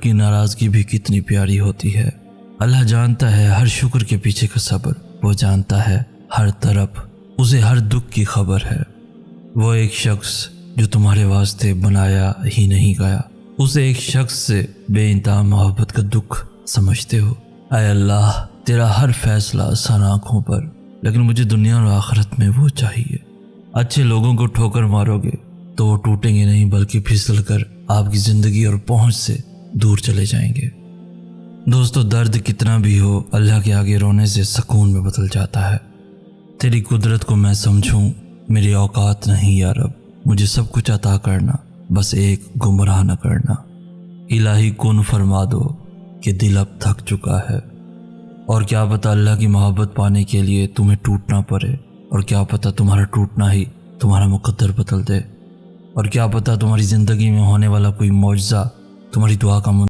رب کی ناراضگی بھی کتنی پیاری ہوتی ہے۔ اللہ جانتا ہے ہر شکر کے پیچھے کا صبر، وہ جانتا ہے ہر طرف اسے ہر دکھ کی خبر ہے۔ وہ ایک شخص جو تمہارے واسطے بنایا ہی نہیں گیا، اسے ایک شخص سے بے انتہا محبت کا دکھ سمجھتے ہو۔ اے اللہ، تیرا ہر فیصلہ آسان آنکھوں پر، لیکن مجھے دنیا اور آخرت میں وہ چاہیے۔ اچھے لوگوں کو ٹھوکر مارو گے تو وہ ٹوٹیں گے نہیں، بلکہ پھسل کر آپ کی زندگی اور پہنچ سے دور چلے جائیں گے۔ دوستو، درد کتنا بھی ہو، اللہ کے آگے رونے سے سکون میں بدل جاتا ہے۔ تیری قدرت کو میں سمجھوں، میری اوقات نہیں یا رب، مجھے سب کچھ عطا کرنا، بس ایک گمراہ نہ کرنا۔ الہی کن فرما دو کہ دل اب تھک چکا ہے، اور کیا پتہ اللہ کی محبت پانے کے لیے تمہیں ٹوٹنا پڑے، اور کیا پتہ تمہارا ٹوٹنا ہی تمہارا مقدر بدل دے، اور کیا پتہ تمہاری زندگی میں ہونے والا کوئی معجزہ تمہاری دعا کا